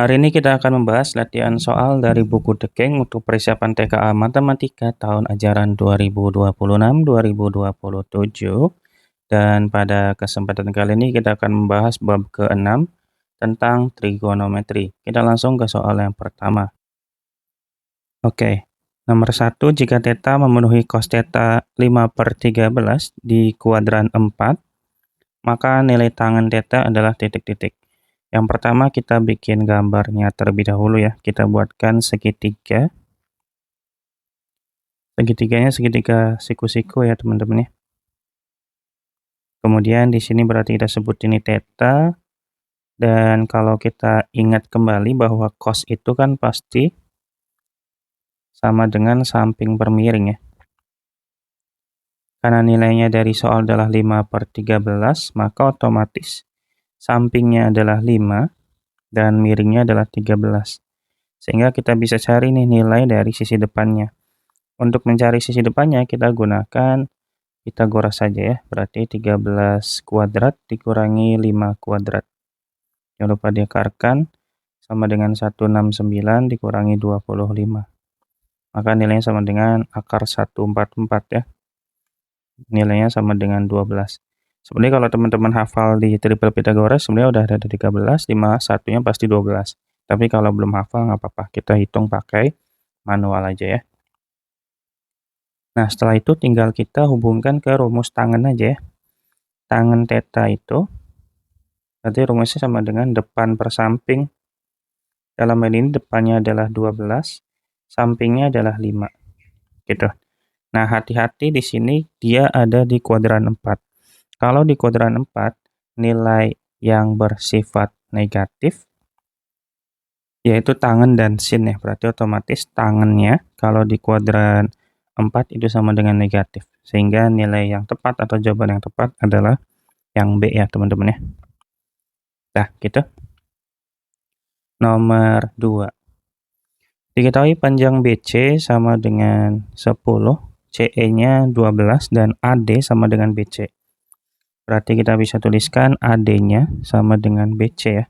Hari ini kita akan membahas latihan soal dari buku The King untuk persiapan TKA Matematika tahun ajaran 2026-2027. Dan pada kesempatan kali ini kita akan membahas bab ke-6 tentang trigonometri. Kita langsung ke soal yang pertama. Oke, nomor 1, jika theta memenuhi cos theta 5/13 di kuadran 4, maka nilai tangen theta adalah titik-titik. Yang pertama kita bikin gambarnya terlebih dahulu ya. Kita buatkan segitiga. Segitiganya segitiga siku-siku ya teman-teman ya. Kemudian di sini berarti kita sebut ini theta. Dan kalau kita ingat kembali bahwa cos itu kan pasti sama dengan samping per miring ya. Karena nilainya dari soal adalah 5/13, maka otomatis sampingnya adalah 5 dan miringnya adalah 13. Sehingga kita bisa cari nih nilai dari sisi depannya. Untuk mencari sisi depannya kita gunakan Pythagoras saja ya. Berarti 13 kuadrat dikurangi 5 kuadrat. Jangan lupa diakarkan sama dengan 169 dikurangi 25. Maka nilainya sama dengan akar 144 ya. Nilainya sama dengan 12. Sebenarnya kalau teman-teman hafal di triple Pythagoras sebenarnya udah ada 13, 5 satunya pasti 12. Tapi kalau belum hafal nggak apa-apa, kita hitung pakai manual aja ya. Nah, setelah itu tinggal kita hubungkan ke rumus tangen aja ya. Tangen theta itu berarti rumusnya sama dengan depan per samping. Dalam hal ini depannya adalah 12, sampingnya adalah 5. Gitu. Nah, hati-hati di sini dia ada di kuadran 4. Kalau di kuadran 4, nilai yang bersifat negatif yaitu tangen dan sin ya. Berarti otomatis tangennya kalau di kuadran 4 itu sama dengan negatif. Sehingga nilai yang tepat atau jawaban yang tepat adalah yang B ya teman-teman ya. Nah, gitu. Nomor 2. Diketahui panjang BC sama dengan 10, CE-nya 12, dan AD sama dengan BC. Berarti kita bisa tuliskan AD-nya sama dengan BC ya.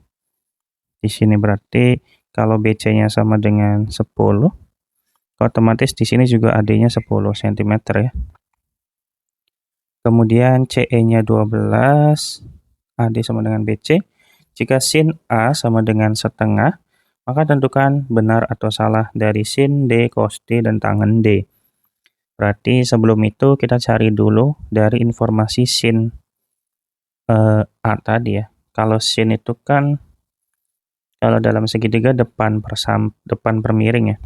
Di sini berarti kalau BC-nya sama dengan 10, otomatis di sini juga AD-nya 10 cm ya. Kemudian CE-nya 12, AD sama dengan BC. Jika sin A sama dengan setengah, maka tentukan benar atau salah dari sin D, cos D, dan tangen D. Berarti sebelum itu kita cari dulu dari informasi sin A tadi ya. Kalau sin itu kan kalau dalam segitiga depan per miring ya.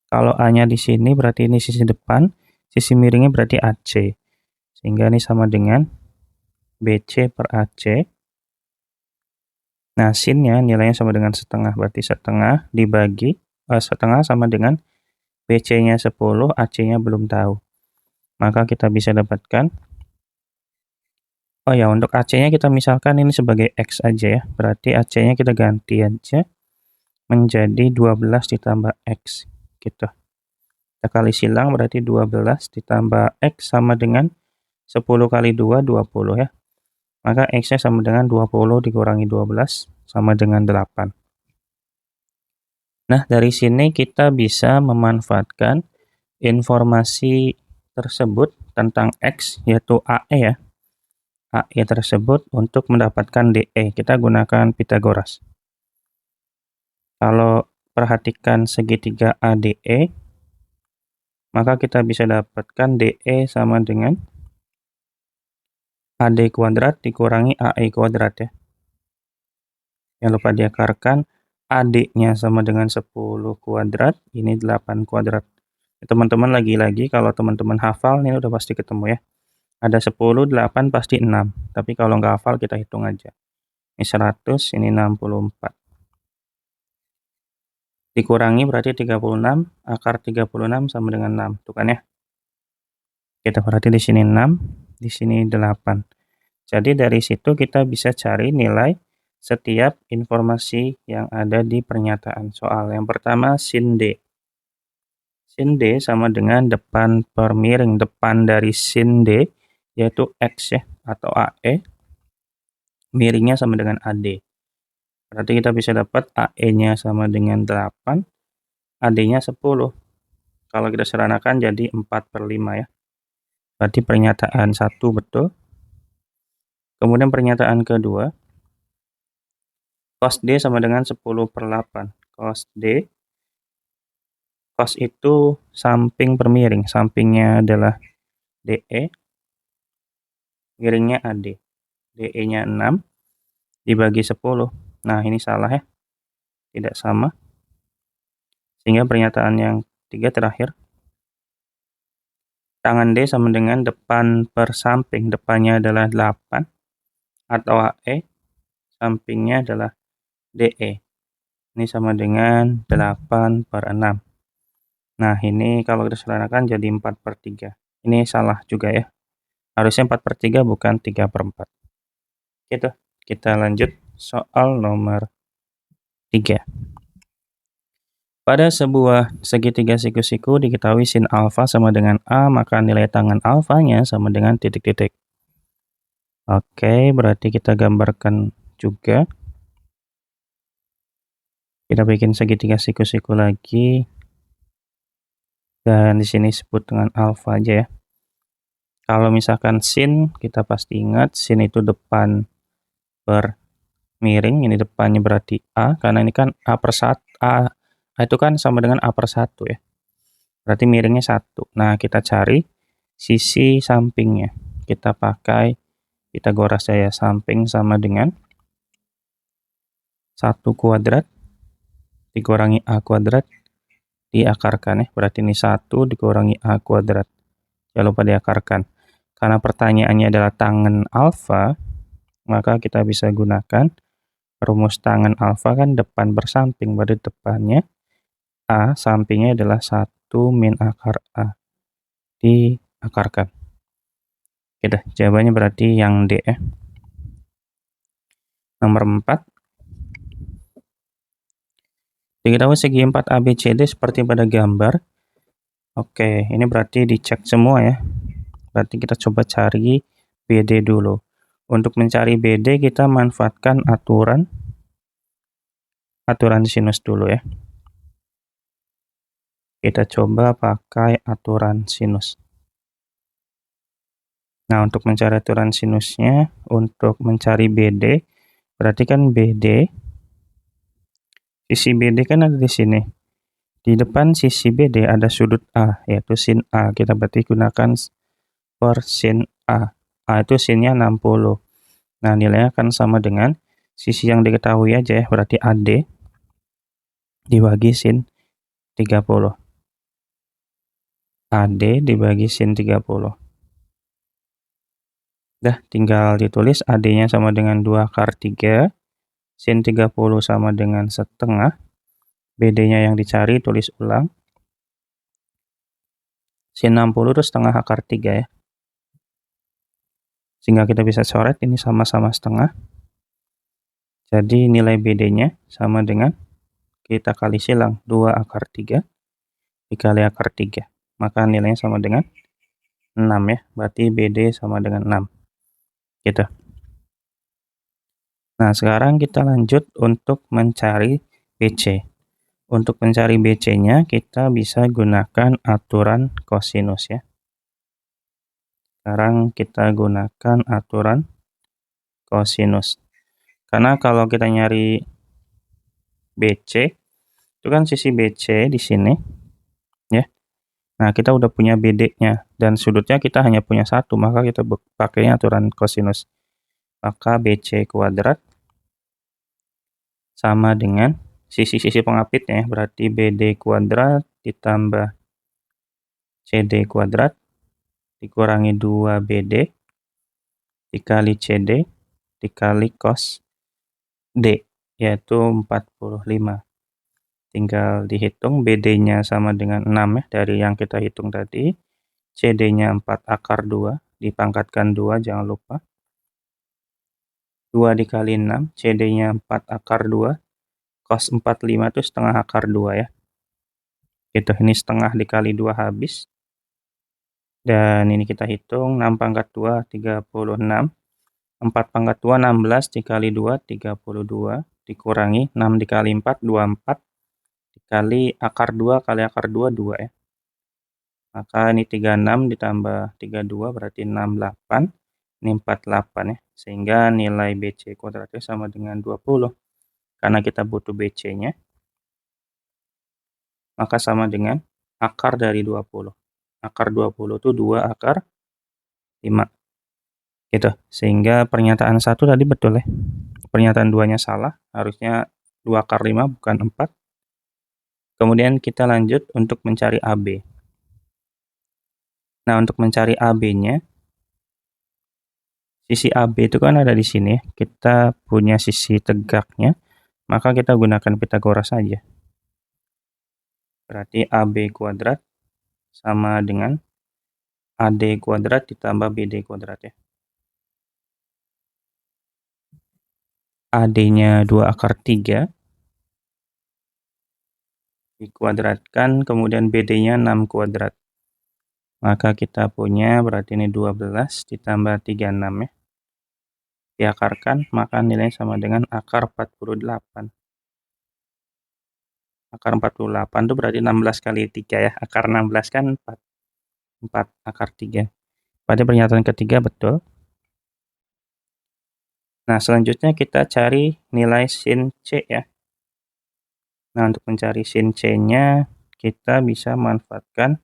Kalau A-nya di sini berarti ini sisi depan, sisi miringnya berarti AC. Sehingga ini sama dengan BC per AC. Nah, sinnya nilainya sama dengan setengah, berarti setengah dibagi, setengah sama dengan BC-nya 10, AC-nya belum tahu. Maka kita bisa dapatkan, oh ya, untuk AC-nya kita misalkan ini sebagai X aja ya, berarti AC-nya kita ganti aja menjadi 12 ditambah X, gitu. Kita kali silang berarti 12 ditambah X sama dengan 10 kali 2, 20 ya. Maka X-nya sama dengan 20 dikurangi 12 sama dengan 8. Nah, dari sini kita bisa memanfaatkan informasi tersebut tentang X, yaitu AE ya. AE tersebut untuk mendapatkan DE. Kita gunakan Pythagoras. Kalau perhatikan segitiga ADE, maka kita bisa dapatkan DE sama dengan AD kuadrat dikurangi AE kuadrat ya. Jangan lupa diakarkan, AD-nya sama dengan 10 kuadrat, ini 8 kuadrat. Teman-teman lagi-lagi kalau teman-teman hafal ini udah pasti ketemu ya. Ada 10, 8 pasti 6. Tapi kalau nggak hafal kita hitung aja. Ini 100, ini 64. Dikurangi berarti 36, akar 36 sama dengan 6. Tuh kan ya. Kita berarti di sini 6, di sini 8. Jadi dari situ kita bisa cari nilai setiap informasi yang ada di pernyataan soal. Yang pertama sin D. Sin D sama dengan depan per miring. Depan dari sin D yaitu X ya atau AE. Miringnya sama dengan AD. Berarti kita bisa dapat AE-nya sama dengan 8, AD-nya 10. Kalau kita sederhanakan jadi 4/5 ya. Berarti pernyataan 1 betul. Kemudian pernyataan kedua, cos D sama dengan 10/8. Cos D, cos itu samping per miring. Sampingnya adalah DE, miringnya AD. DE-nya 6 dibagi 10. Nah, ini salah ya. Tidak sama. Sehingga pernyataan yang ketiga terakhir, tangan D sama dengan depan per samping. Depannya adalah 8 atau AE, sampingnya adalah DE. Ini sama dengan 8/6. Nah, ini kalau kita sederhanakan jadi 4/3. Ini salah juga ya. Harusnya 4/3 bukan 3/4. Gitu. Kita lanjut soal nomor 3. Pada sebuah segitiga siku-siku diketahui sin alfa sama dengan A, maka nilai tangan alfanya sama dengan titik-titik. Oke, berarti kita gambarkan juga. Kita bikin segitiga siku-siku lagi. Dan di sini sebut dengan alfa aja ya. Kalau misalkan sin, kita pasti ingat sin itu depan per miring, ini depannya berarti A, karena ini kan A itu kan sama dengan A/1 ya. Berarti miringnya 1. Nah, kita cari sisi sampingnya. Kita pakai Pitagoras ya, samping sama dengan 1 kuadrat dikurangi A kuadrat diakarkan ya. Berarti ini 1 dikurangi A kuadrat. Jangan lupa diakarkan. Karena pertanyaannya adalah tangan alfa, maka kita bisa gunakan rumus tangan alfa kan depan bersamping, berarti depannya A, sampingnya adalah 1 min akar A. Diakarkan. Oke, jawabannya berarti yang D ya. Nomor 4. Diketahui segi 4 ABCD seperti pada gambar. Oke, ini berarti dicek semua ya. Berarti kita coba cari BD dulu. Untuk mencari BD kita manfaatkan aturan sinus dulu ya. Kita coba pakai aturan sinus. Nah, untuk mencari aturan sinusnya, untuk mencari BD, berarti kan BD, sisi BD kan ada di sini. Di depan sisi BD ada sudut A, yaitu sin A. Kita berarti gunakan per sin A. A itu sinnya 60. Nah, nilainya akan sama dengan sisi yang diketahui aja ya, berarti AD dibagi sin 30. AD dibagi sin 30. Dah, tinggal ditulis AD-nya sama dengan 2/3, sin 30 sama dengan setengah. BD-nya yang dicari tulis ulang. Sin 60 itu setengah akar 3 ya. Sehingga kita bisa coret ini sama-sama setengah. Jadi nilai BD-nya sama dengan kita kali silang 2/3 dikali akar 3. Maka nilainya sama dengan 6 ya. Berarti BD sama dengan 6. Gitu. Nah, sekarang kita lanjut untuk mencari BC. Untuk mencari BC-nya kita bisa gunakan aturan kosinus ya. Sekarang kita gunakan aturan kosinus. Karena kalau kita nyari BC, itu kan sisi BC di sini ya. Nah, kita udah punya BD-nya dan sudutnya kita hanya punya 1, maka kita pakainya aturan kosinus. Maka BC kuadrat sama dengan sisi-sisi pengapitnya ya, berarti BD kuadrat ditambah CD kuadrat dikurangi 2BD dikali CD dikali cos D, yaitu 45. Tinggal dihitung, BD-nya sama dengan 6 ya, dari yang kita hitung tadi. CD-nya 4/2, dipangkatkan 2, jangan lupa. 2 dikali 6, CD-nya 4/2, cos 45 itu setengah akar 2 ya. Gitu, ini setengah dikali 2 habis. Dan ini kita hitung, 6/2, 36. 4/2, 16 dikali 2, 32. dikurangi 6 dikali 4, 24, dikali akar 2 kali akar 2, 2 ya. Maka ini 36 ditambah 32 berarti 68, ini 48 ya. Sehingga nilai BC kuadratnya sama dengan 20. Karena kita butuh BC-nya, maka sama dengan akar dari 20. Akar 20 itu 2 akar 5. Gitu. Sehingga pernyataan 1 tadi betul ya. Pernyataan 2-nya salah, harusnya 2 akar 5 bukan 4. Kemudian kita lanjut untuk mencari AB. Nah, untuk mencari AB-nya, sisi AB itu kan ada di sini. Kita punya sisi tegaknya, maka kita gunakan Pitagoras saja. Berarti AB kuadrat sama dengan AD kuadrat ditambah BD kuadrat ya. AD-nya 2 akar 3 dikuadratkan, kemudian BD-nya 6 kuadrat. Maka kita punya berarti ini 12 ditambah 36 ya. Diakarkan, maka nilainya sama dengan akar 48. Akar 48 itu berarti 16 kali 3 ya. Akar 16 kan 4. 4 akar 3. Pada pernyataan ketiga betul. Nah, selanjutnya kita cari nilai sin C ya. Nah, untuk mencari sin C-nya, kita bisa manfaatkan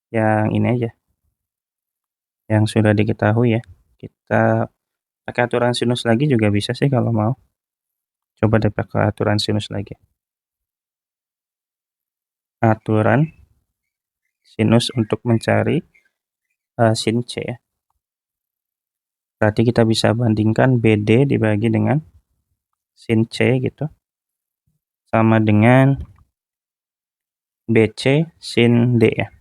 yang ini aja. Yang sudah diketahui ya. Kita pakai aturan sinus lagi juga bisa sih kalau mau. Coba deh pakai aturan sinus lagi. Aturan sinus untuk mencari sin C ya. Berarti kita bisa bandingkan BD dibagi dengan sin C gitu. Sama dengan BC sin D ya.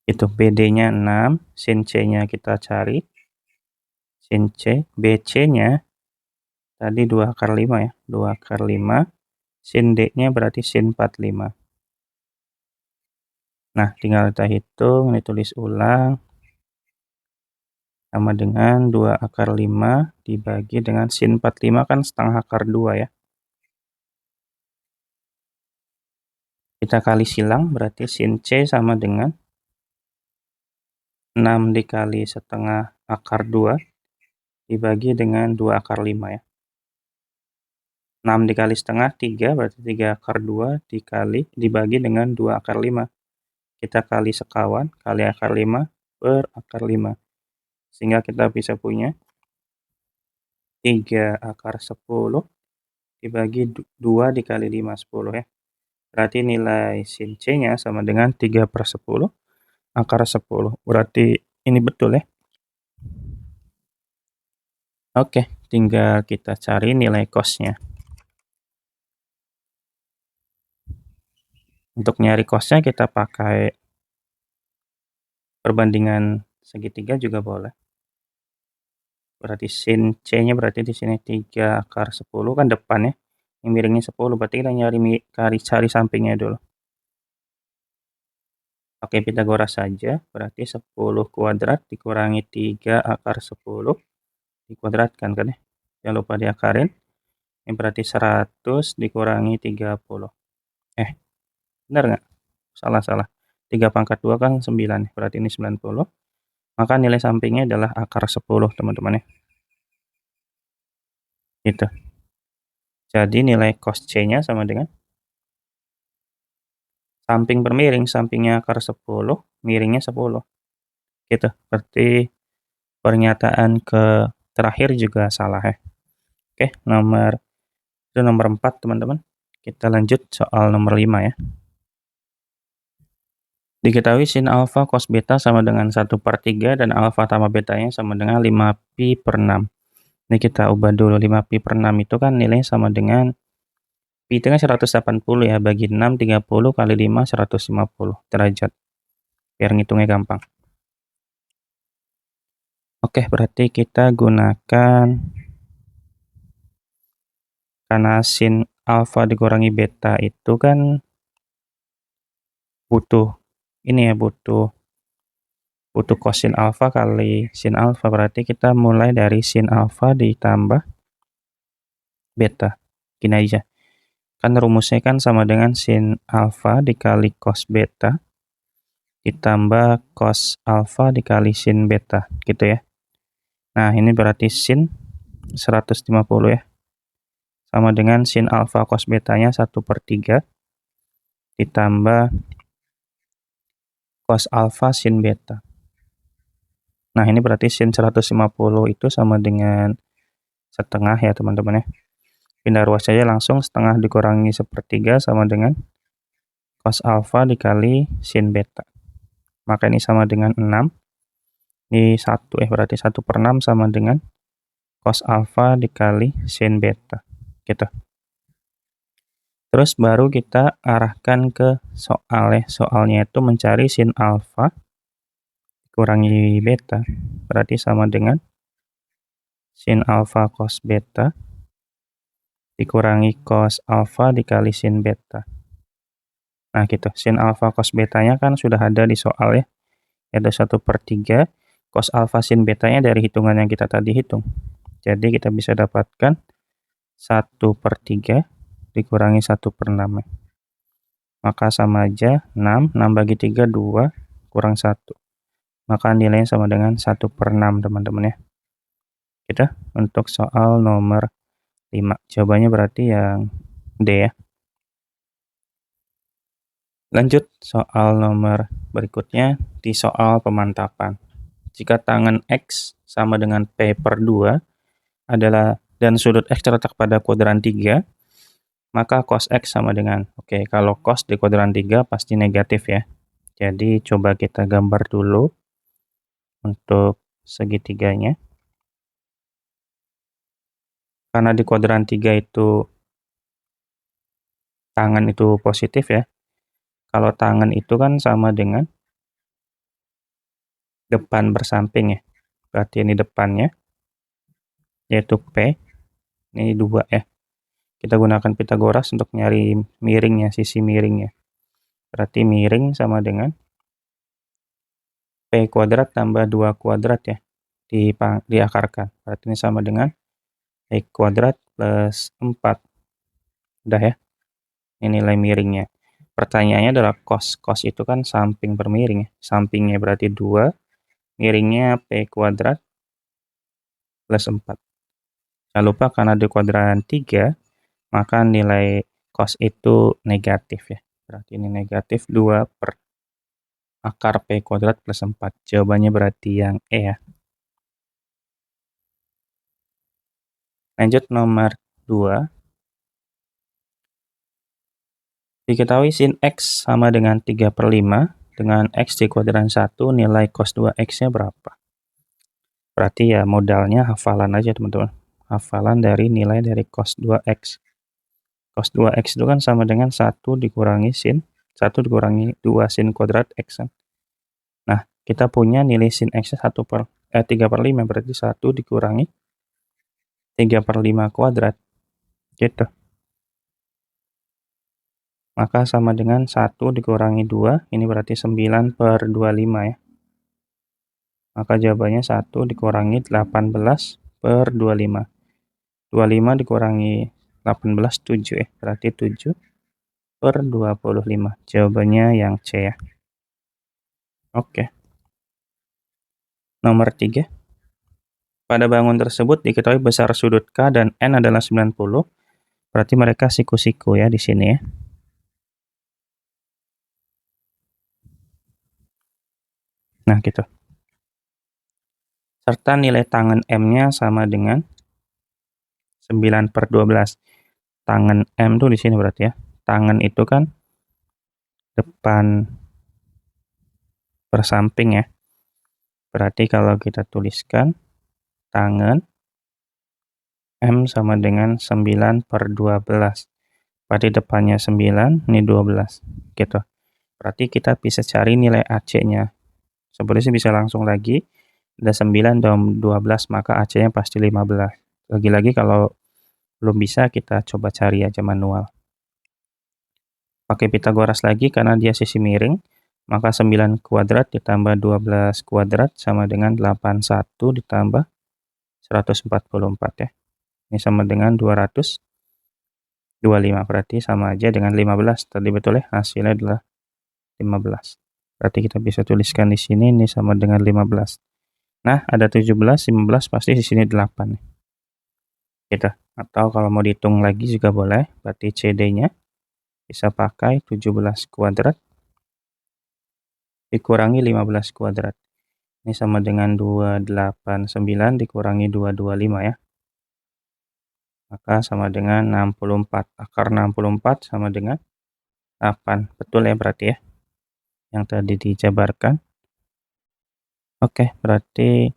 Itu BD-nya 6, sin C-nya kita cari. Sin C, BC-nya tadi 2 akar 5 ya. 2 akar 5. Sin D-nya berarti sin 45. Nah, tinggal kita hitung, ini tulis ulang. Sama dengan 2 akar 5 dibagi dengan sin 45 kan setengah akar 2 ya. Kita kali silang berarti sin C sama dengan 6 dikali setengah akar 2 dibagi dengan 2 akar 5 ya. 6 dikali setengah 3 berarti 3 akar 2 dibagi dengan 2 akar 5. Kita kali sekawan kali akar 5 per akar 5. Sehingga kita bisa punya 3 akar 10 dibagi 2 dikali 5, 10 ya. Berarti nilai sin C-nya sama dengan 3 per 10 akar 10. Berarti ini betul ya. Oke, tinggal kita cari nilai cos-nya. Untuk nyari cos-nya kita pakai perbandingan segitiga juga boleh. Berarti sin C-nya berarti di sini 3 akar 10 kan depan ya. Yang miringnya 10, berarti kita cari sampingnya dulu. Pakai Pitagoras saja, berarti 10 kuadrat dikurangi 3 akar 10 dikuadratkan kan ya. Jangan lupa diakarin. Ini berarti 100 dikurangi 30. Benar nggak? Salah. 3 pangkat 2 kan 9, berarti ini 90. Maka nilai sampingnya adalah akar 10, teman-teman ya. Gitu. Jadi nilai cos C-nya sama dengan samping per miring, sampingnya akar 10, miringnya 10. Gitu. Berarti pernyataan terakhir juga salah ya. Oke, nomor 4, teman-teman. Kita lanjut soal nomor 5 ya. Diketahui sin alfa cos beta sama dengan 1/3 dan alfa tambah betanya sama dengan 5pi per 6. Ini kita ubah dulu. 5pi per 6 itu kan nilainya sama dengan pi itu kan 180 ya, bagi 6 30 kali 5 150 derajat. Biar ngitungnya gampang. Oke, berarti kita gunakan karena sin alfa dikurangi beta itu kan butuh ini ya, butuh kosin alfa kali sin alfa, berarti kita mulai dari sin alfa ditambah beta. Gini aja. Kan rumusnya kan sama dengan sin alfa dikali cos beta ditambah cos alfa dikali sin beta, gitu ya. Nah, ini berarti sin 150 ya. Sama dengan sin alfa cos betanya 1/3 ditambah cos alfa sin beta. Nah, ini berarti sin 150 itu sama dengan setengah ya, teman-teman ya. Pindah ruas saja langsung, setengah dikurangi 1/3 sama dengan cos alfa dikali sin beta. Maka ini sama dengan 6. Ini 1 berarti 1/6 sama dengan cos alfa dikali sin beta. Gitu. Terus baru kita arahkan ke soal ya. Soalnya itu mencari sin alfa kurangi beta. Berarti sama dengan sin alfa cos beta dikurangi cos alfa dikali sin beta. Nah gitu, sin alfa cos betanya kan sudah ada di soal ya. Ada 1/3 cos alfa sin betanya dari hitungan yang kita tadi hitung. Jadi kita bisa dapatkan 1/3 dikurangi 1/6 ya. Maka sama aja 6 bagi 3 2 kurang 1. Maka nilainya sama dengan 1/6 teman-teman ya. Kita untuk soal nomor 5. Jawabannya berarti yang D ya. Lanjut soal nomor berikutnya di soal pemantapan. Jika tangan X sama dengan P/2 adalah dan sudut X terletak pada kuadran 3, maka cos X sama dengan, oke, kalau cos di kuadran 3 pasti negatif ya. Jadi coba kita gambar dulu untuk segitiganya. Karena di kuadran 3 itu tangan itu positif ya. Kalau tangan itu kan sama dengan depan bersamping ya. Berarti ini depannya, yaitu P. Ini 2 ya. Kita gunakan Pitagoras untuk nyari miringnya, sisi miringnya. Berarti miring sama dengan P kuadrat tambah 2 kuadrat ya. Diakarkan. Berarti ini sama dengan P kuadrat plus 4. Udah ya. Ini nilai miringnya. Pertanyaannya adalah cos. Cos itu kan samping per miring ya. Sampingnya berarti 2. Miringnya P kuadrat plus 4. Jangan lupa karena di kuadran 3, maka nilai cos itu negatif ya. Berarti ini negatif 2 per akar P kuadrat plus 4. Jawabannya berarti yang E ya. Lanjut nomor 2. Diketahui sin X sama dengan 3/5 dengan X di kuadran 1, nilai cos 2X-nya berapa? Berarti ya modalnya hafalan aja teman-teman. Hafalan dari nilai dari cos 2X. Cos 2X itu kan sama dengan 1 dikurangi sin, 1 dikurangi 2 sin kuadrat X. Nah, kita punya nilai sin X-nya 3/5, berarti 1 dikurangi 3/5 kuadrat. Gitu. Maka sama dengan 1 dikurangi 2, ini berarti 9/25 ya. Maka jawabannya 1 dikurangi 18/25. 25 dikurangi 18, 7 ya. Berarti 7/25. Jawabannya yang C ya. Oke. Nomor 3. Pada bangun tersebut diketahui besar sudut K dan N adalah 90. Berarti mereka siku-siku ya di sini ya. Nah, gitu. Serta nilai tangan M-nya sama dengan 9/12. Tangan M tuh di sini berarti ya. Tangan itu kan depan bersamping ya. Berarti kalau kita tuliskan tangan M sama dengan 9/12. Berarti depannya 9, ini 12. Gitu. Berarti kita bisa cari nilai AC-nya. Sebenarnya bisa langsung lagi. Ada 9 dan 12, maka AC-nya pasti 15. Lagi-lagi kalau belum bisa, kita coba cari aja manual. Pakai Pitagoras lagi karena dia sisi miring. Maka 9 kuadrat ditambah 12 kuadrat sama dengan 81 ditambah 144 ya. Ini sama dengan 200. 25, berarti sama aja dengan 15. Tadi betul ya, hasilnya adalah 15. Berarti kita bisa tuliskan di sini ini sama dengan 15. Nah, ada 17, 15 pasti di sini 8. Gitu. Atau kalau mau dihitung lagi juga boleh, berarti CD-nya bisa pakai 17 kuadrat dikurangi 15 kuadrat. Ini sama dengan 289 dikurangi 225 ya. Maka sama dengan 64. Akar 64 sama dengan 8. Betul ya berarti ya, yang tadi dijabarkan. Oke, berarti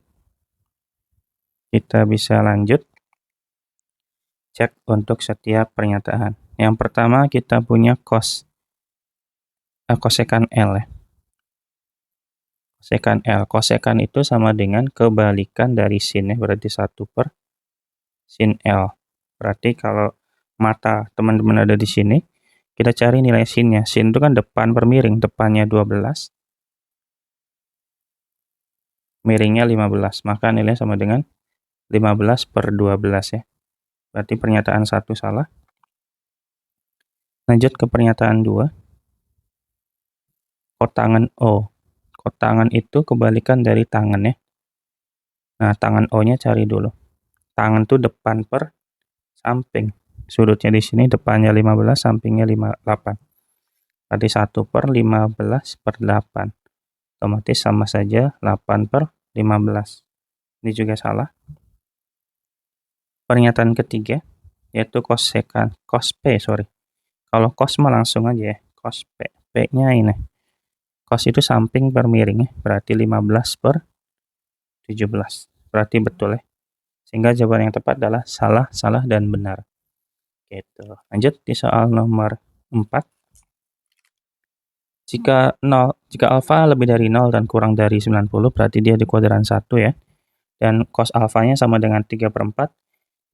kita bisa lanjut cek untuk setiap pernyataan. Yang pertama kita punya kosekan L ya. Kosekan L. Kosekan itu sama dengan kebalikan dari sin ya, berarti 1 per sin L. Berarti kalau mata teman-teman ada di sini, kita cari nilai sinnya. Sin itu kan depan per miring, depannya 12, miringnya 15. Maka nilainya sama dengan 15 per 12 ya. Berarti pernyataan 1 salah. Lanjut ke pernyataan 2. Kotangan O. Kotangan itu kebalikan dari tangan ya. Nah, tangan O-nya cari dulu. Tangan itu depan per samping. Sudutnya di sini depannya 15, sampingnya 8. Berarti 1 per 15 per 8. Otomatis sama saja 8 per 15. Ini juga salah. Pernyataan ketiga, yaitu cos P, sorry. Kalau cos mah langsung aja ya, cos P. P-nya ini. Cos itu samping per miring ya, berarti 15 per 17. Berarti betul ya. Sehingga jawaban yang tepat adalah salah, salah, dan benar. Gitu. Lanjut di soal nomor 4. Jika alfa lebih dari 0 dan kurang dari 90, berarti dia di kuadran 1 ya. Dan cos alfanya sama dengan 3/4.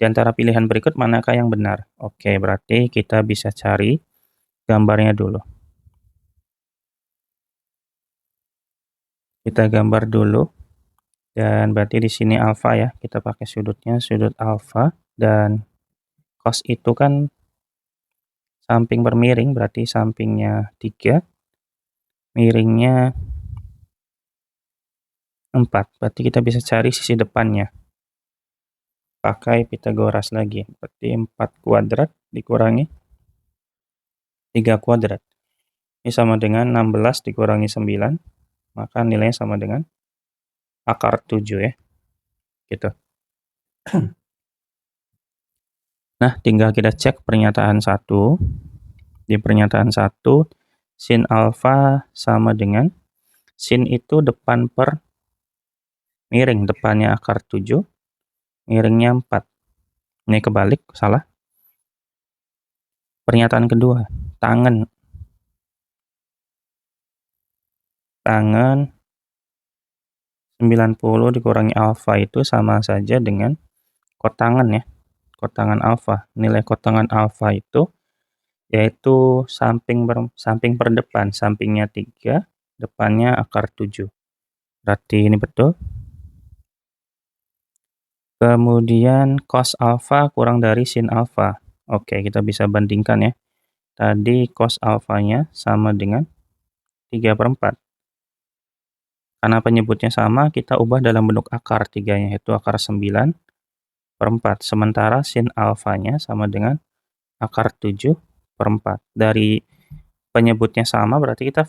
Di antara pilihan berikut manakah yang benar? Oke, berarti kita bisa cari gambarnya dulu. Kita gambar dulu. Dan berarti di sini alfa ya. Kita pakai sudutnya, sudut alfa. Dan cos itu kan samping per miring, berarti sampingnya 3. Miringnya 4. Berarti kita bisa cari sisi depannya. Pakai Pitagoras lagi. Berarti 4 kuadrat dikurangi 3 kuadrat. Ini sama dengan 16 dikurangi 9. Maka nilainya sama dengan akar 7 ya. Gitu. Nah, tinggal kita cek pernyataan 1. Di pernyataan 1, sin alfa sama dengan sin itu depan per miring. Depannya akar 7, miringnya 4. Ini kebalik, salah. Pernyataan kedua, tangan 90 dikurangi alfa itu sama saja dengan kotangan ya. Kotangan alfa. Nilai kotangan alfa itu yaitu samping per depan. Sampingnya 3, depannya akar 7. Berarti ini betul. Kemudian cos alfa kurang dari sin alfa. Oke, kita bisa bandingkan ya. Tadi cos alfanya sama dengan 3/4. Karena penyebutnya sama, kita ubah dalam bentuk akar 3-nya, yaitu akar 9/4. Sementara sin alfanya sama dengan akar 7/4. Dari penyebutnya sama, berarti kita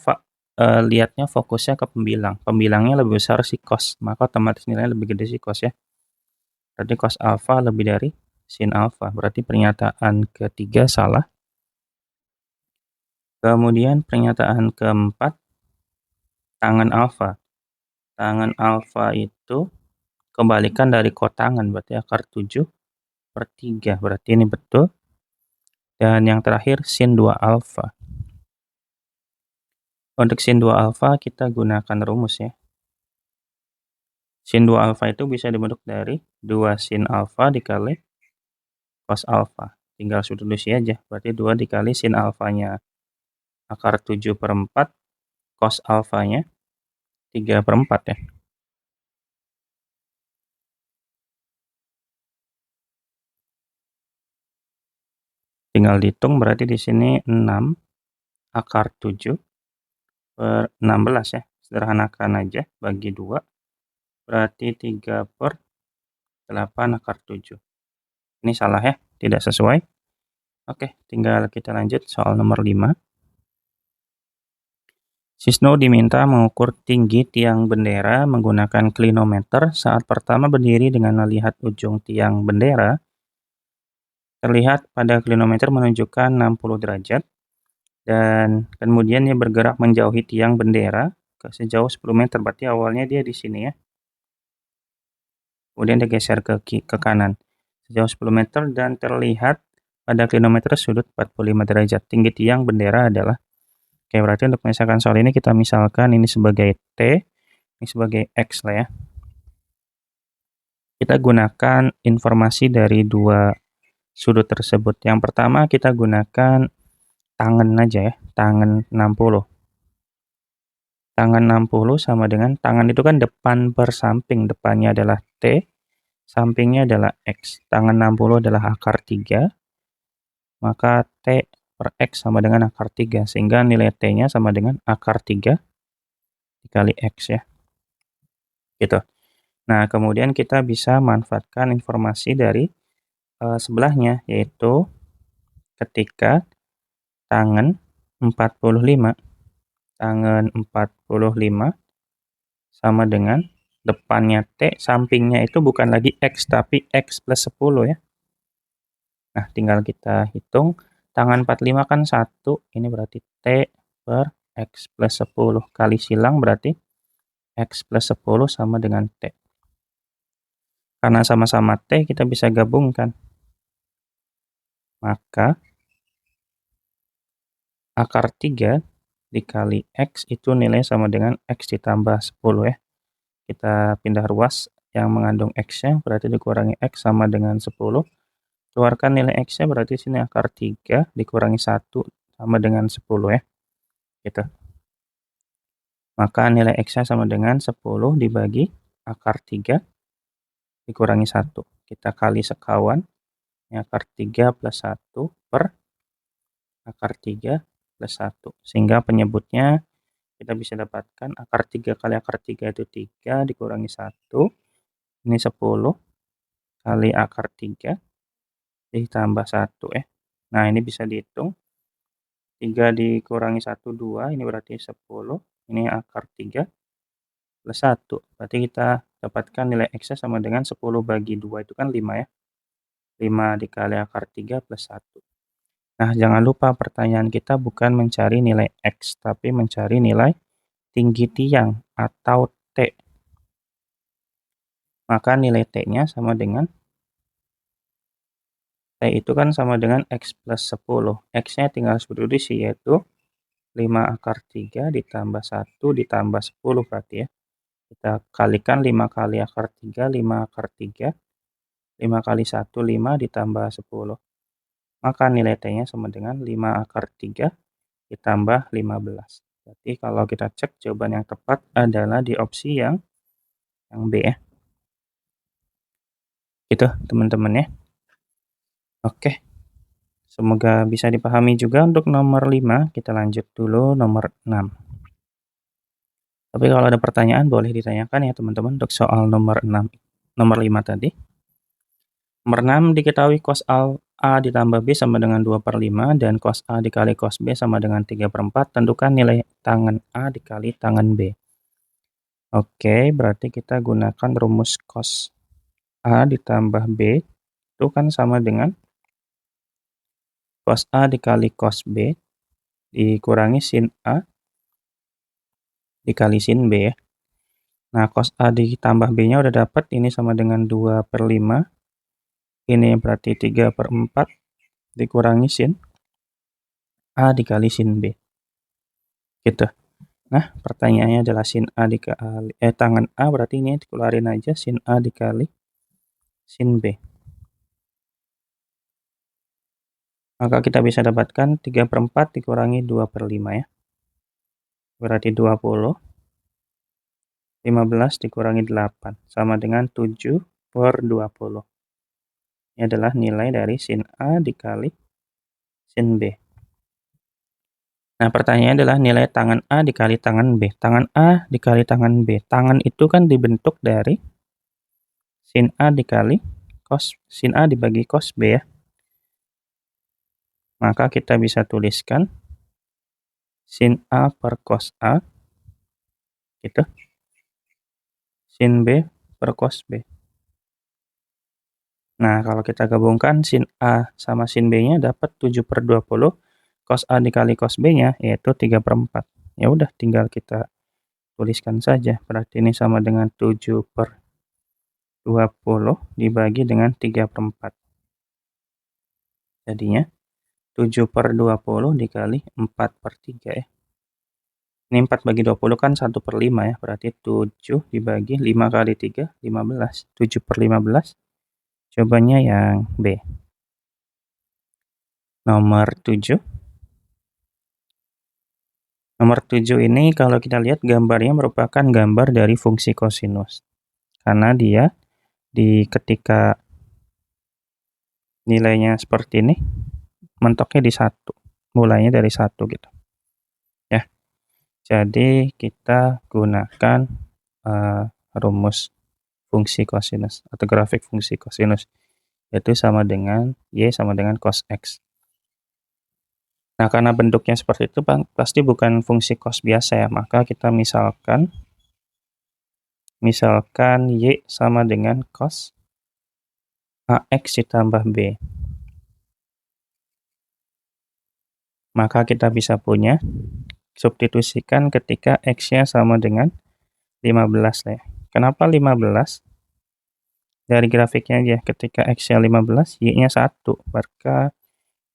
lihatnya fokusnya ke pembilang. Pembilangnya lebih besar si cos, maka otomatis nilainya lebih gede si cos ya. Berarti cos alfa lebih dari sin alfa. Berarti pernyataan ketiga salah. Kemudian pernyataan keempat, tangan alfa. Tangan alfa itu kebalikan dari kotangan, berarti akar 7/3. Berarti ini betul. Dan yang terakhir, sin 2 alfa. Untuk sin 2 alfa kita gunakan rumus ya. Sin 2 alfa itu bisa dibentuk dari 2 sin alfa dikali cos alfa. Tinggal substitusi aja. Berarti 2 dikali sin alfanya akar 7/4, cos alfanya 3/4 ya. Tinggal tinggal dihitung, berarti di sini 6 akar 7 per 16 ya. Sederhanakan aja, bagi 2, berarti 3/8 akar 7. Ini salah ya, tidak sesuai. Oke, tinggal kita lanjut soal nomor 5. Sisno diminta mengukur tinggi tiang bendera menggunakan klinometer. Saat pertama berdiri dengan melihat ujung tiang bendera, terlihat pada klinometer menunjukkan 60 derajat, dan kemudian dia bergerak menjauhi tiang bendera ke sejauh 10 meter. Berarti awalnya dia di sini ya. Kemudian dia geser ke kanan sejauh 10 meter dan terlihat pada klinometer sudut 45 derajat. Tinggi tiang bendera adalah. Oke, berarti untuk menyelesaikan soal ini kita misalkan ini sebagai T, ini sebagai X lah ya. Kita gunakan informasi dari dua sudut tersebut. Yang pertama kita gunakan tangen aja ya, tangen 60. Tangen 60 sama dengan, tangan itu kan depan per samping, depannya adalah T, sampingnya adalah X. Tangen 60 adalah akar 3, maka T per X sama dengan akar 3, sehingga nilai T-nya sama dengan akar 3 dikali X ya. Gitu. Nah, kemudian kita bisa manfaatkan informasi dari sebelahnya, yaitu ketika tangen 45 sama dengan depannya T, sampingnya itu bukan lagi X, tapi X plus 10 ya. Nah, tinggal kita hitung. Tangan 45 kan 1, ini berarti T per X plus 10. Kali silang berarti X plus 10 sama dengan T. Karena sama-sama T, kita bisa gabungkan. Maka akar 3 dikali X itu nilai sama dengan X ditambah 10 ya. Kita pindah ruas yang mengandung X-nya, berarti dikurangi X sama dengan 10. Keluarkan nilai X-nya, berarti sini akar 3 dikurangi 1 sama dengan 10 ya. Gitu. Maka nilai X-nya sama dengan 10 dibagi akar 3 dikurangi 1. Kita kali sekawan. Ini akar 3 plus 1 per akar 3 plus 1. Sehingga penyebutnya kita bisa dapatkan akar 3 kali akar 3 itu 3 dikurangi 1. Ini 10 kali akar 3 ditambah 1 ya. Nah, ini bisa dihitung. 3 dikurangi 1, 2. Ini berarti 10. Ini akar 3 plus 1. Berarti kita dapatkan nilai X-nya sama dengan 10 bagi 2 itu kan 5 ya. 5 dikali akar 3 plus 1. Nah, jangan lupa pertanyaan kita bukan mencari nilai X, tapi mencari nilai tinggi tiang atau T. Maka nilai T-nya sama dengan, T itu kan sama dengan X plus 10. X-nya tinggal substitusi, yaitu 5 akar 3 ditambah 1 ditambah 10 berarti ya. Kita kalikan 5 kali akar 3, 5 akar 3. 5 kali 1, 5 ditambah 10. Maka nilai T-nya sama dengan 5 akar 3 ditambah 15. Berarti kalau kita cek, jawaban yang tepat adalah di opsi yang B ya. Gitu teman-teman ya. Oke. Semoga bisa dipahami juga untuk nomor 5. Kita lanjut dulu nomor 6. Tapi kalau ada pertanyaan boleh ditanyakan ya teman-teman untuk soal nomor 6. Nomor 5 tadi. Nomor 6, diketahui cos A ditambah B sama dengan 2/5 dan cos A dikali cos B sama dengan 3/4. Tentukan nilai tangen A dikali tangen B. Oke, berarti kita gunakan rumus cos A ditambah B itu kan sama dengan cos A dikali cos B dikurangi sin A dikali sin B ya. Nah, cos A ditambah B-nya udah dapat, ini sama dengan 2/5. Ini berarti 3/4 dikurangi sin A dikali sin B. Gitu. Nah, pertanyaannya adalah sin A dikali tangen A, berarti ini dikeluarin aja, sin A dikali sin B. Maka kita bisa dapatkan 3/4 dikurangi 2/5 ya. Berarti 20. 15 dikurangi 8 sama dengan 7/20. Ini adalah nilai dari sin A dikali sin B. Nah, pertanyaannya adalah nilai tangan A dikali tangan B. Tangan A dikali tangan B. Tangan itu kan dibentuk dari sin A dikali sin A dibagi cos B ya. Maka kita bisa tuliskan sin A per cos A gitu. Sin B per cos B. Nah, kalau kita gabungkan sin A sama sin B-nya dapat 7/20. Cos A dikali cos B-nya yaitu 3/4. Ya udah, tinggal kita tuliskan saja. Berarti ini sama dengan 7/20 dibagi dengan 3/4. Jadinya 7/20 dikali 4/3 ya. Ini 4 bagi 20 kan 1/5 ya. Berarti 7 dibagi 5 kali 3, 15. 7/15. Jawabannya yang B. Nomor 7. Nomor 7 ini kalau kita lihat gambarnya merupakan gambar dari fungsi kosinus. Karena dia ketika nilainya seperti ini, mentoknya di 1. Mulainya dari 1 gitu. Ya. Jadi kita gunakan rumus fungsi kosinus atau grafik fungsi kosinus, yaitu sama dengan Y sama dengan cos X. Nah, karena bentuknya seperti itu pasti bukan fungsi cos biasa ya, maka kita misalkan Y sama dengan cos AX ditambah B. Maka kita bisa punya, substitusikan ketika X-nya sama dengan 15 ya. Kenapa 15? Dari grafiknya aja, ketika X-nya 15, Y-nya 1, maka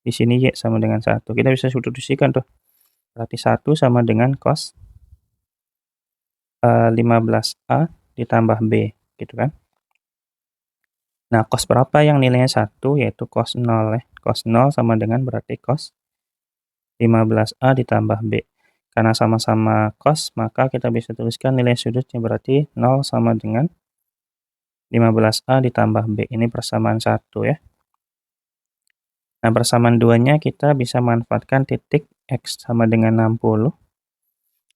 di sini Y sama dengan 1. Kita bisa substitusikan tuh. Berarti 1 sama dengan cos 15A ditambah B, gitu kan. Nah, cos berapa yang nilainya 1? Yaitu cos 0 ya. Cos 0 sama dengan berarti cos 15A ditambah B. Karena sama-sama cos, maka kita bisa tuliskan nilai sudutnya berarti 0 sama dengan 15A ditambah B. Ini persamaan 1 ya. Nah, persamaan 2-nya kita bisa manfaatkan titik X sama dengan 60.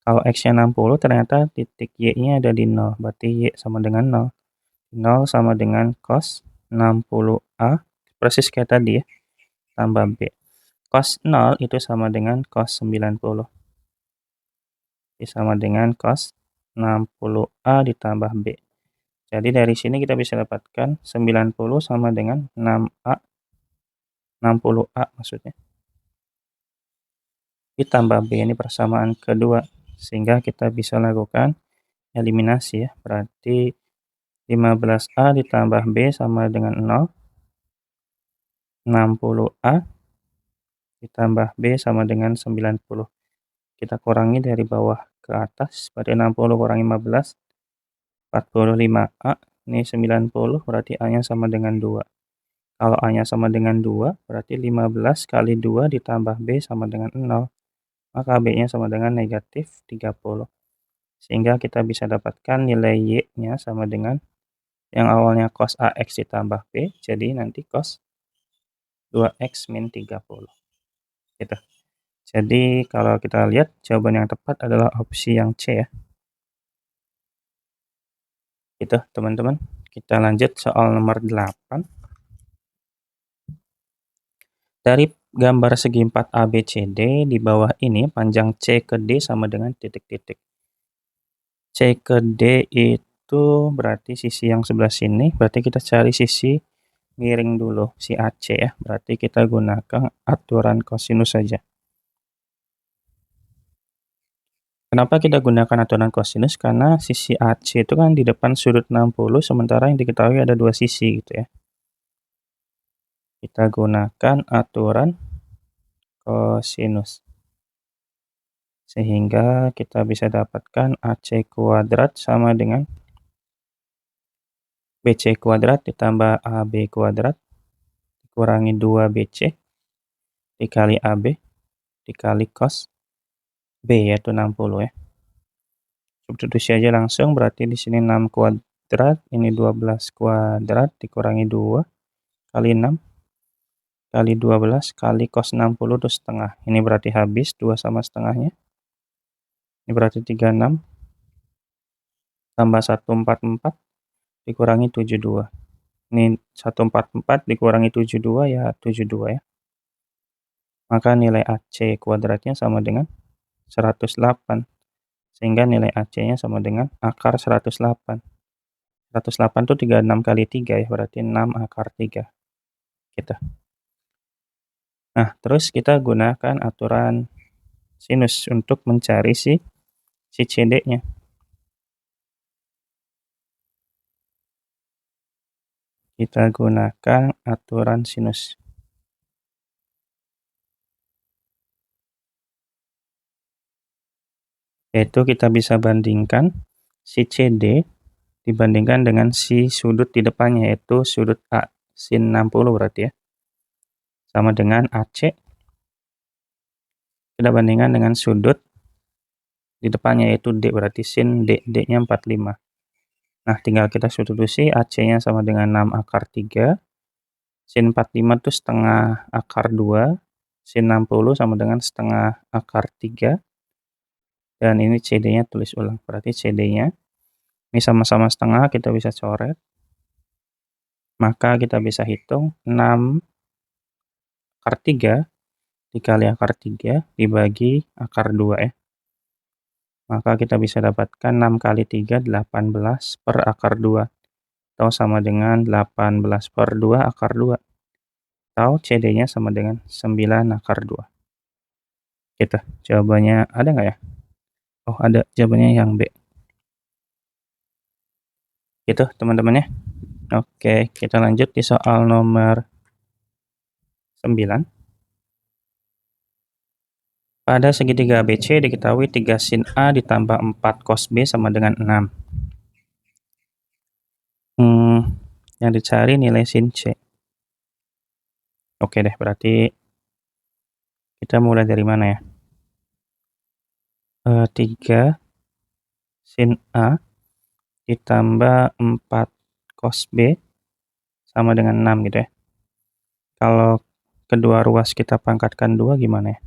Kalau X-nya 60, ternyata titik Y-nya ada di 0. Berarti Y sama dengan 0. 0 sama dengan cos 60A, persis kayak tadi ya, tambah B. Cos 0 itu sama dengan cos 90. Ini sama dengan cos 60A ditambah B. Jadi dari sini kita bisa dapatkan 90 sama dengan 6A, 60A maksudnya. Ditambah B, ini persamaan kedua. Sehingga kita bisa lakukan eliminasi ya. Berarti 15A ditambah B sama dengan 0. 60A ditambah B sama dengan 90. Kita kurangi dari bawah ke atas. Berarti 60 kurangi 15. 45A. Ini 90, berarti A-nya sama dengan 2. Kalau A-nya sama dengan 2, berarti 15 kali 2 ditambah B sama dengan 0. Maka B-nya sama dengan negatif 30. Sehingga kita bisa dapatkan nilai Y-nya sama dengan yang awalnya cos AX ditambah B, jadi nanti cos 2X min 30. Gitu. Jadi kalau kita lihat jawaban yang tepat adalah opsi yang C ya. Gitu teman-teman. Kita lanjut soal nomor 8. Dari gambar segi 4 ABCD di bawah ini panjang C ke D sama dengan titik-titik. C ke D itu berarti sisi yang sebelah sini, berarti kita cari sisi miring dulu, si AC ya. Berarti kita gunakan aturan kosinus saja. Kenapa kita gunakan aturan kosinus? Karena sisi AC itu kan di depan sudut 60, sementara yang diketahui ada dua sisi gitu ya. Kita gunakan aturan kosinus. Sehingga kita bisa dapatkan AC kuadrat sama dengan BC kuadrat ditambah AB kuadrat dikurangi 2BC dikali AB dikali cos B, yaitu 60 ya. Substitusi aja langsung, berarti di sini 6 kuadrat, ini 12 kuadrat dikurangi 2 kali 6 kali 12 kali cos 60 itu setengah. Ini berarti habis 2 sama setengahnya. Ini berarti 36 tambah 144 dikurangi 72. Ini 144 dikurangi 72 ya 72 ya. Maka nilai AC kuadratnya sama dengan 108. Sehingga nilai AC-nya sama dengan akar 108. 108 itu 36 kali 3 ya, berarti 6 akar 3. Gitu. Nah, terus kita gunakan aturan sinus untuk mencari si CD-nya. Kita gunakan aturan sinus. Yaitu kita bisa bandingkan si CD dibandingkan dengan si sudut di depannya, yaitu sudut A, sin 60 berarti ya. Sama dengan AC, kita bandingkan dengan sudut di depannya, yaitu D, berarti sin D, D-nya 45. Nah, tinggal kita substitusi, AC-nya sama dengan 6 akar 3, sin 45 itu setengah akar 2, sin 60 sama dengan setengah akar 3, dan ini CD-nya tulis ulang, berarti CD-nya ini sama-sama setengah, kita bisa coret. Maka kita bisa hitung 6 akar 3 dikali akar 3 dibagi akar 2 ya. Maka kita bisa dapatkan 6 kali 3, 18 per akar 2. Atau sama dengan 18 per 2 akar 2. Atau CD-nya sama dengan 9 akar 2. Gitu. Jawabannya ada nggak ya? Oh, ada. Jawabannya yang B. Gitu, teman-teman ya. Oke, kita lanjut di soal nomor 9. Pada segitiga ABC diketahui 3 sin A ditambah 4 cos B sama dengan 6. Yang dicari nilai sin C. Oke deh, berarti kita mulai dari mana ya? 3 sin A ditambah 4 cos B sama dengan 6 gitu ya. Kalau kedua ruas kita pangkatkan 2 gimana ya?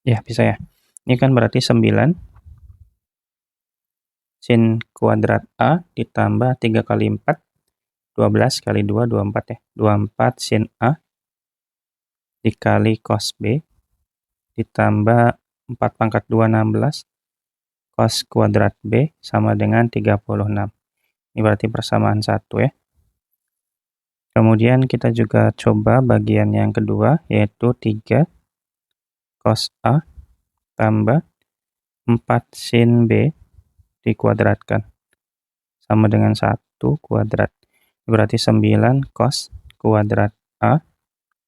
Ya, bisa ya. Ini kan berarti 9 sin kuadrat A ditambah 3 kali 4, 12 kali 2, 24 ya. 24 sin A dikali cos B ditambah 4 pangkat 2, 16 cos kuadrat B sama dengan 36. Ini berarti persamaan 1 ya. Kemudian kita juga coba bagian yang kedua, yaitu 3 cos A tambah 4 sin B dikuadratkan. Sama dengan 1 kuadrat. Berarti 9 cos kuadrat A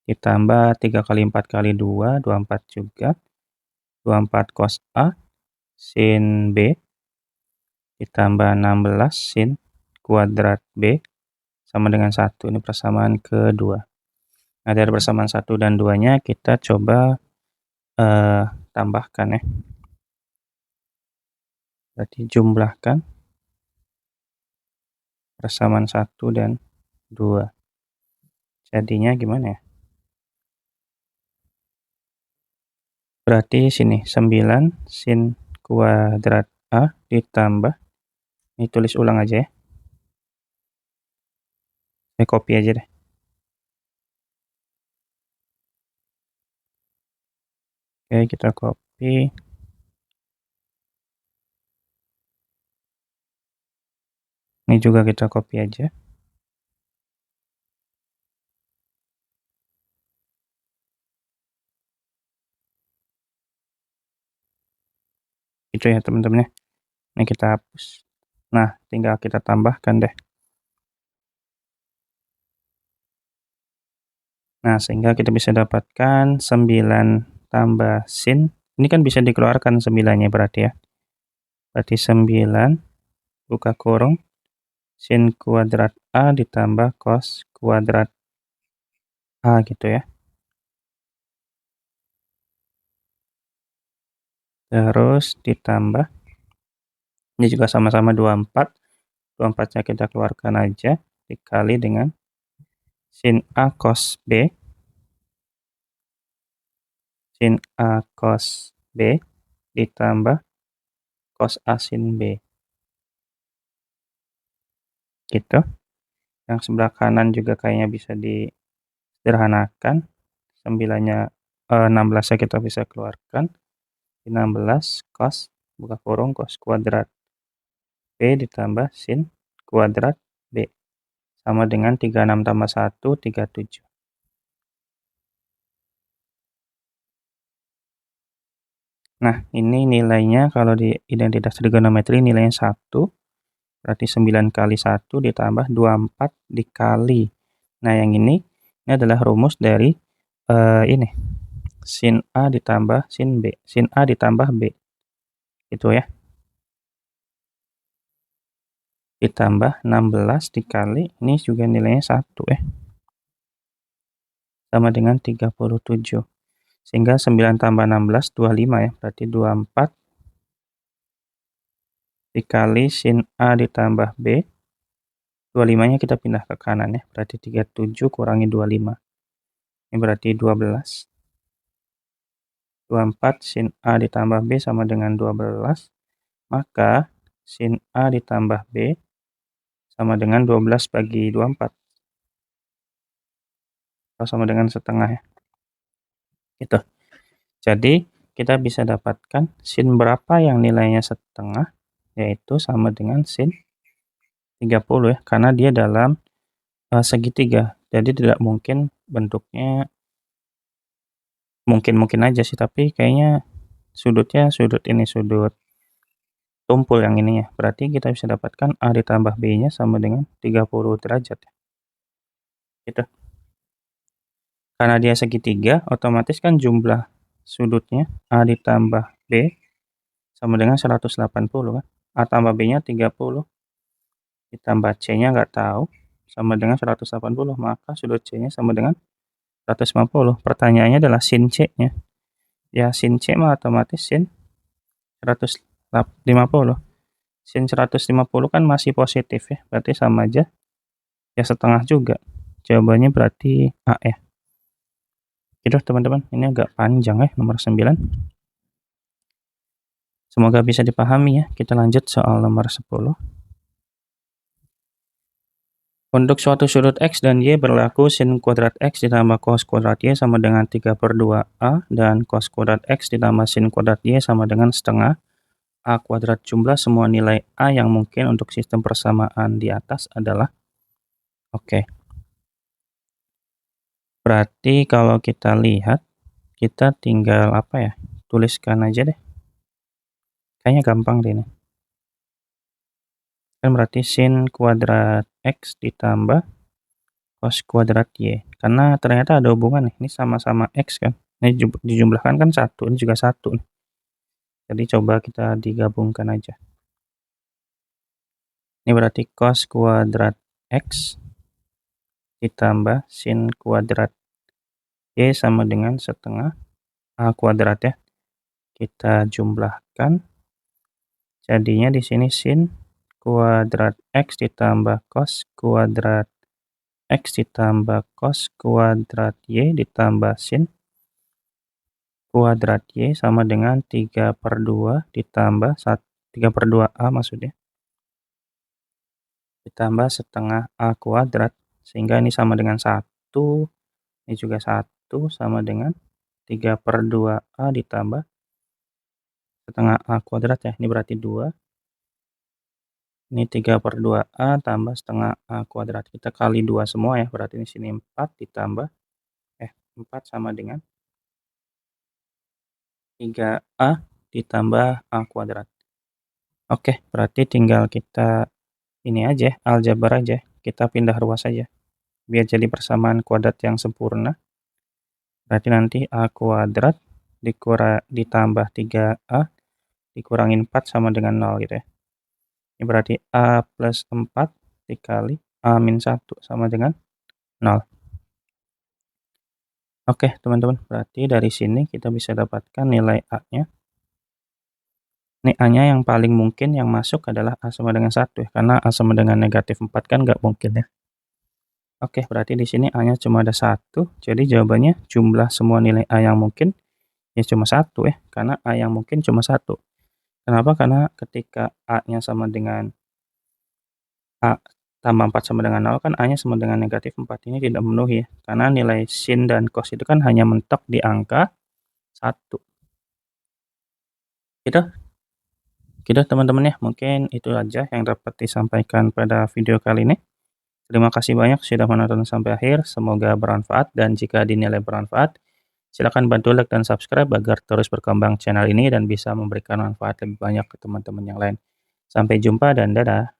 ditambah 3 kali 4 kali 2, 24 juga. 24 cos A sin B ditambah 16 sin kuadrat B sama dengan 1. Ini persamaan kedua. Nah, dari persamaan 1 dan 2-nya kita coba tambahkan ya. Berarti jumlahkan persamaan 1 dan 2. Jadinya gimana ya? Berarti sini 9 sin kuadrat A ditambah, ini tulis ulang aja ya. Saya copy aja deh. Oke, kita copy. Ini juga kita copy aja. Itu ya teman-teman ya. Ini kita hapus. Nah, tinggal kita tambahkan deh. Nah, sehingga kita bisa dapatkan 9 tambah sin. Ini kan bisa dikeluarkan 9-nya berarti ya. Berarti 9 buka kurung sin kuadrat A ditambah cos kuadrat A gitu ya. Terus ditambah, ini juga sama-sama 24. 24-nya kita keluarkan aja. dikali dengan sin A cos B, sin A cos B ditambah cos A sin B. Gitu. Yang sebelah kanan juga kayaknya bisa disederhanakan. 16-nya kita bisa keluarkan. 16 cos buka kurung cos kuadrat B ditambah sin kuadrat B sama dengan 36 tambah 1, 37. Nah, ini nilainya kalau di identitas trigonometri nilainya 1, berarti 9 kali 1 ditambah 24 dikali. Nah, yang ini adalah rumus dari ini, sin A ditambah sin B, sin A ditambah B. Itu ya. Ditambah 16 dikali, ini juga nilainya 1 ya. Sama dengan 37. Sehingga 9 tambah 16, 25 ya, berarti 24 dikali sin A ditambah B. 25-nya kita pindah ke kanan ya, berarti 37 kurangi 25. Ini berarti 12. 24 sin A ditambah B sama dengan 12. Maka sin A ditambah B sama dengan 12 bagi 24. Atau sama dengan setengah ya. Itu. Jadi kita bisa dapatkan sin berapa yang nilainya setengah, yaitu sama dengan sin 30 ya, karena dia dalam segitiga. Jadi tidak mungkin bentuknya, mungkin aja sih, tapi kayaknya sudutnya sudut tumpul yang ini ya. Berarti kita bisa dapatkan A ditambah B-nya sama dengan 30 derajat ya. Gitu. Karena dia segitiga, otomatis kan jumlah sudutnya A ditambah B sama dengan 180 kan. A tambah B-nya 30 ditambah C-nya nggak tahu sama dengan 180, maka sudut C-nya sama dengan 150. Pertanyaannya adalah sin C-nya. Ya, sin C mah otomatis sin 150. Sin 150 kan masih positif ya, berarti sama aja. Ya setengah juga. Jawabannya berarti A ya. Gitu teman-teman, ini agak panjang ya nomor 9. Semoga bisa dipahami ya. Kita lanjut soal nomor 10. Untuk suatu sudut X dan Y berlaku sin kuadrat X ditambah cos kuadrat Y sama dengan 3/2A dan cos kuadrat X ditambah sin kuadrat Y sama dengan setengah A kuadrat. Jumlah semua nilai A yang mungkin untuk sistem persamaan di atas adalah. Oke. Berarti kalau kita lihat, kita tinggal apa ya? Tuliskan aja deh. Kayaknya gampang deh ini. Kan berarti sin kuadrat X ditambah cos kuadrat Y. Karena ternyata ada hubungan nih. Ini sama-sama X kan. Ini dijumlahkan kan 1. Ini juga 1. Jadi coba kita digabungkan aja. Ini berarti cos kuadrat X ditambah sin kuadrat Y sama dengan setengah A kuadrat ya. Kita jumlahkan. Jadinya di sini sin kuadrat X ditambah cos kuadrat X ditambah cos kuadrat Y ditambah sin kuadrat Y sama dengan 3/2 ditambah 3/2A maksudnya. Ditambah setengah A kuadrat. Sehingga ini sama dengan 1. Ini juga 1 sama dengan 3/2A ditambah setengah A kuadrat ya. Ini berarti 2. Ini 3/2A tambah setengah A kuadrat. Kita kali 2 semua ya. Berarti di sini 4 ditambah 4 sama dengan 3A ditambah A kuadrat. Oke, berarti tinggal kita ini aja, aljabar aja. Kita pindah ruas aja. Biar jadi persamaan kuadrat yang sempurna. Berarti nanti A kuadrat ditambah 3A dikurangin 4 sama dengan 0 gitu ya. Ini berarti A plus 4 dikali A min 1 sama dengan 0. Oke teman-teman, berarti dari sini kita bisa dapatkan nilai A-nya. Ini A-nya yang paling mungkin yang masuk adalah A sama dengan 1 ya. Karena A sama dengan negatif 4 kan nggak mungkin ya. Oke, berarti di sini A-nya cuma ada satu, jadi jawabannya jumlah semua nilai A yang mungkin ya cuma satu ya, karena A yang mungkin cuma satu. Kenapa? Karena ketika A-nya sama dengan A tambah 4 sama dengan 0 kan A-nya sama dengan negatif 4, ini tidak memenuhi ya, karena nilai sin dan cos itu kan hanya mentok di angka 1. Gitu gitu teman-teman ya, mungkin itu aja yang dapat disampaikan pada video kali ini. Terima kasih banyak sudah menonton sampai akhir, semoga bermanfaat dan jika dinilai bermanfaat, silakan bantu like dan subscribe agar terus berkembang channel ini dan bisa memberikan manfaat lebih banyak ke teman-teman yang lain. Sampai jumpa dan dadah.